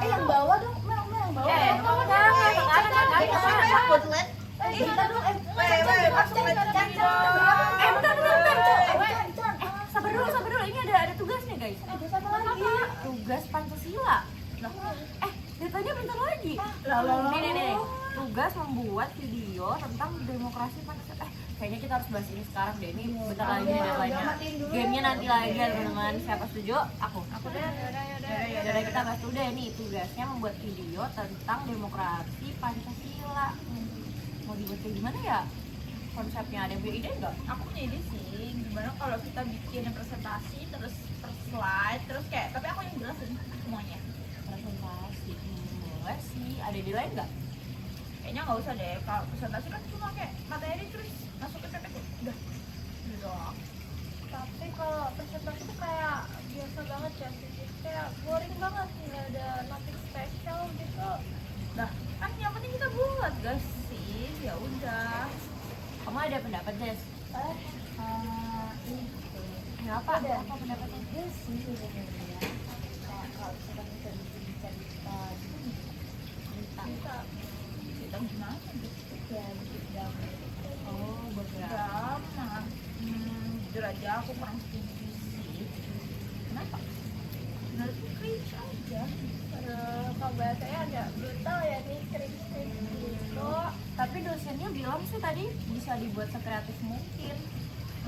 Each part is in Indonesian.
yang bawah dong, Mel yang bawah. Buat lihat. Kita dong, Sabar dulu, ini ada tugas nih guys. Tugas apa lagi? Tugas Pancasila. Datanya bentar lagi. Nih. Tugas membuat video tentang demokrasi Pancasila. Kayaknya kita harus bahas ini sekarang deh. Ini bentar lagi deadline-nya. Gamenya nanti lagi ya teman-teman. Siapa setuju? Aku deh. Yaudah kita bahas dulu deh nih. Tugasnya membuat video tentang demokrasi Pancasila. Mau dibuat kayak gimana ya? Konsepnya ada ide nggak? Aku punya ide sih, gimana kalau kita bikin presentasi terus per slide terus kayak, tapi aku yang jelasin semuanya. Presentasi boleh sih. Ada ide lain nggak? Kayaknya nggak usah deh, kalau presentasi kan cuma kayak materi terus masuk ke PPT udah gitu doang. Tapi kalau presentasi tuh kayak biasa banget ya sih, kayak boring banget, nggak ada nothing spesial gitu. Nah kan yang penting kita buat guys sih, ya udah. Kamu ada pendapat Des? Kenapa? Apa pendapatnya? Iya sih sebenarnya. Kalau misalkan kita bisa Bisa. Kita gimana gitu ya bikin drama. Oh, bergerak. drama. Jujur aja aku kurang setuju sih. Kenapa? Menurutku cringe aja. Kalau bahasanya ada brutal ya nih, kering-kering gitu. Tapi dosennya bilang sih tadi bisa dibuat sekreatif mungkin.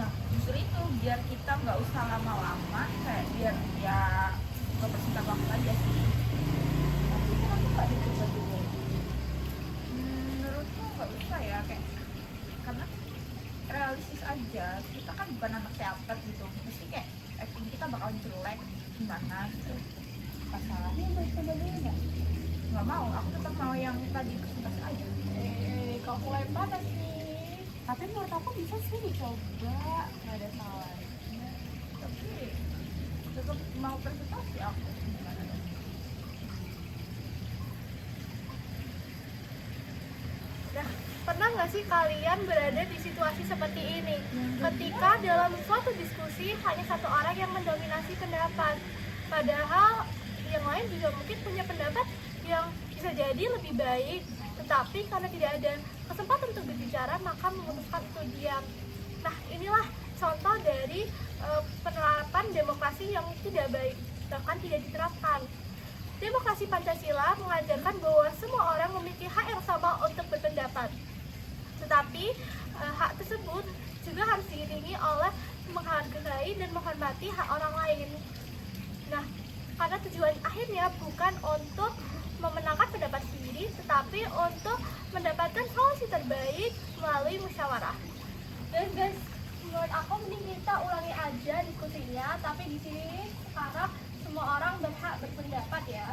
Nah justru itu biar kita nggak usah lama-lama, kayak biar ya mempersingkat waktu aja sih. Tapi kenapa nggak dicoba juga? Menurutku nggak usah ya, kayak karena realistis aja. Kita kan bukan anak teater gitu, mesti kayak acting kita bakal jelek gimana gitu. Masalahnya coba dulu nggak? Nggak mau, aku tetap mau yang tadi presentasi aja. Kok mulai panas nih. Tapi menurut aku bisa sih dicoba, nggak ada salahnya. Tapi tetap mau presentasi aku gimana dong? Nah, pernah nggak sih kalian berada di situasi seperti ini? Ketika dalam suatu diskusi hanya satu orang yang mendominasi pendapat, padahal yang lain juga mungkin punya pendapat yang bisa jadi lebih baik, tetapi karena tidak ada kesempatan untuk berbicara maka memutuskan untuk diam. Nah, inilah contoh dari penerapan demokrasi yang tidak baik, bahkan tidak diterapkan. Demokrasi Pancasila mengajarkan bahwa semua orang memiliki hak yang sama untuk berpendapat. Tetapi hak tersebut juga harus diiringi oleh menghargai dan menghormati hak orang lain. Nah, karena tujuan akhirnya bukan untuk memenangkan pendapat sendiri, tetapi untuk mendapatkan solusi terbaik melalui musyawarah. Dan guys, menurut aku mending kita ulangi aja diskusinya, tapi di sini sekarang semua orang berhak berpendapat ya.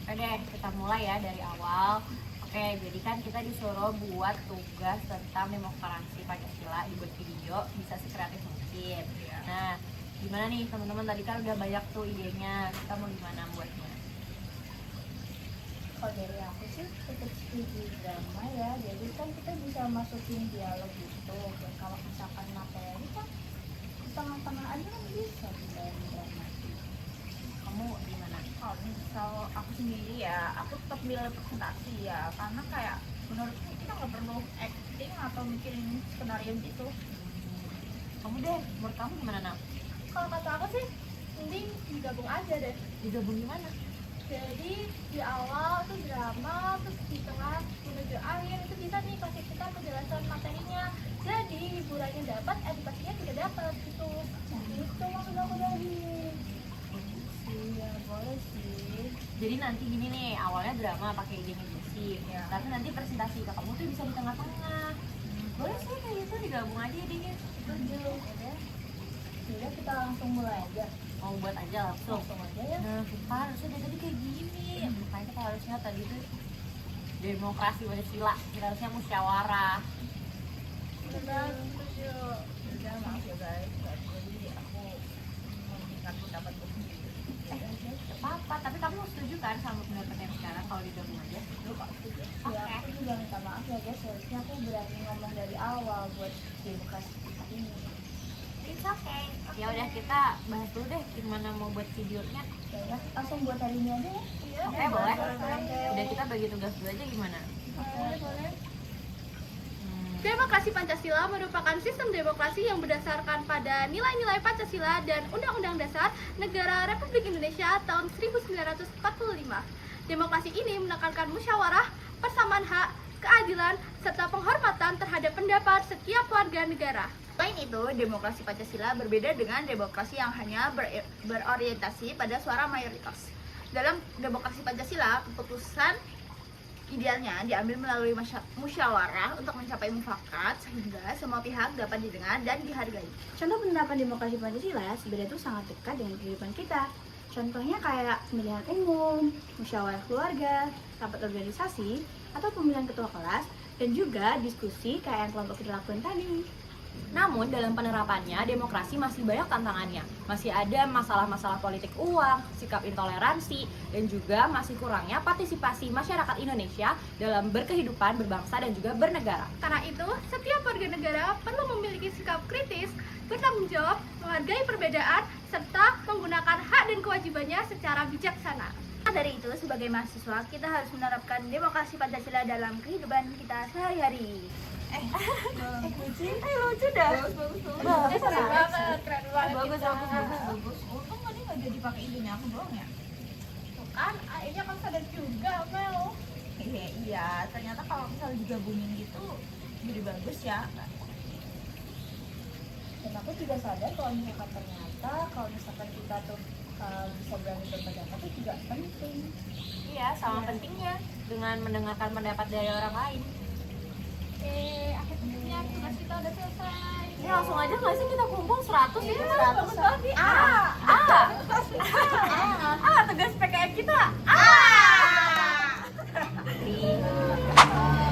Oke, kita mulai ya dari awal. Oke, jadi kan kita disuruh buat tugas tentang demokrasi Pancasila, dibuat video, bisa sekreatif mungkin. Nah, gimana nih teman-teman, tadi kan udah banyak tuh idenya, kita mau gimana buatnya? Kalau dari aku sih tetap setuju drama ya, jadi kan kita bisa masukin dialog gitu. Dan kalau misalkan materi kan di tengah-tengah aja kan bisa di dalam drama. Kamu gimana? Kalau misal aku sendiri ya, aku tetap milih presentasi ya, karena kayak menurutku kita nggak perlu acting atau mikirin skenario gitu. Kamu deh, menurut kamu gimana Nam? Kalau kata aku sih, mending digabung aja deh. Digabung gimana? Jadi di awal tuh drama, terus di tengah menuju akhir itu bisa nih kasih kita penjelasan materinya. Jadi hiburannya dapat, edukasinya tidak dapat gitu. Itu maksud aku dari. Iya boleh sih. Jadi nanti gini nih, awalnya drama pakai idenya Jessy, Ya. tapi nanti presentasi ke kamu tuh bisa di tengah-tengah. Boleh sih kayak gitu, digabung aja idenya. Setuju. Udah kita langsung mulai aja. Mau buat aja langsung. Langsung aja ya. Nah, kita harusnya dari tadi kayak gini. Makanya kita harusnya tadi tuh demokrasi Pancasila, kita harusnya musyawarah. Benar, setuju. Udah maaf ya guys, jadi aku mengingat pendapatku sendiri. Apa-apa, tapi kamu setuju kan sama pendapat yang sekarang kalau digabung aja? Lu kok setuju? Ya aku juga minta maaf ya guys, seharusnya aku berani ngomong dari awal buat demokrasi kita ini. It's okay. Ya udah, kita bahas dulu deh gimana mau buat videonya. Ya, langsung buat hari ini aja ya. Iya. Oke, boleh. Oke. Udah, kita bagi tugas dulu aja gimana? Boleh. Demokrasi Pancasila merupakan sistem demokrasi yang berdasarkan pada nilai-nilai Pancasila dan Undang-Undang Dasar Negara Republik Indonesia tahun 1945. Demokrasi ini menekankan musyawarah, persamaan hak, keadilan, serta penghormatan terhadap pendapat setiap warga negara. Selain itu, demokrasi Pancasila berbeda dengan demokrasi yang hanya berorientasi pada suara mayoritas. Dalam demokrasi Pancasila, keputusan idealnya diambil melalui musyawarah untuk mencapai mufakat sehingga semua pihak dapat didengar dan dihargai. Contoh penerapan demokrasi Pancasila sebenarnya itu sangat dekat dengan kehidupan kita. Contohnya kayak pemilihan umum, musyawarah keluarga, rapat organisasi, atau pemilihan ketua kelas, dan juga diskusi kayak yang kelompok kita lakukan tadi. Namun dalam penerapannya demokrasi masih banyak tantangannya. Masih ada masalah-masalah politik uang, sikap intoleransi, dan juga masih kurangnya partisipasi masyarakat Indonesia dalam berkehidupan, berbangsa, dan juga bernegara. Karena itu, setiap warga negara perlu memiliki sikap kritis, bertanggung jawab, menghargai perbedaan, serta menggunakan hak dan kewajibannya secara bijaksana. Dari itu, sebagai mahasiswa, kita harus menerapkan demokrasi Pancasila dalam kehidupan kita sehari-hari. Lucu dah. Bagus Bagus. Untung tadi nggak jadi pakai idenya aku doang ya. Tuh kan, akhirnya kan sadar juga, Mel. Iya. Ternyata kalau misalnya digabungin gitu jadi bagus ya. Dan aku juga sadar kalau misalkan kita tuh bisa berani berpendapat itu juga penting. Iya, sama pentingnya dengan mendengarkan pendapat dari orang lain. Akhirnya tugas kita udah selesai. Ini langsung aja nggak sih kita kumpul 100 ya? 100 lagi. Tugas PKM kita.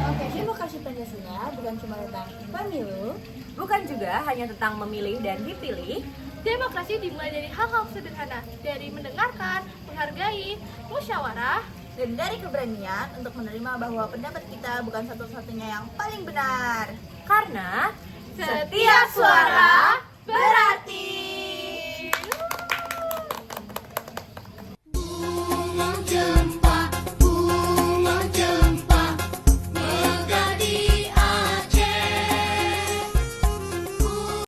Oke, demokrasi Pancasila bukan cuma tentang pemilu, Bukan juga hanya tentang memilih dan dipilih. Demokrasi dimulai dari hal-hal sederhana, dari mendengarkan, menghargai, musyawarah, Dan dari keberanian untuk menerima bahwa pendapat kita bukan satu-satunya yang paling benar. Karena setiap suara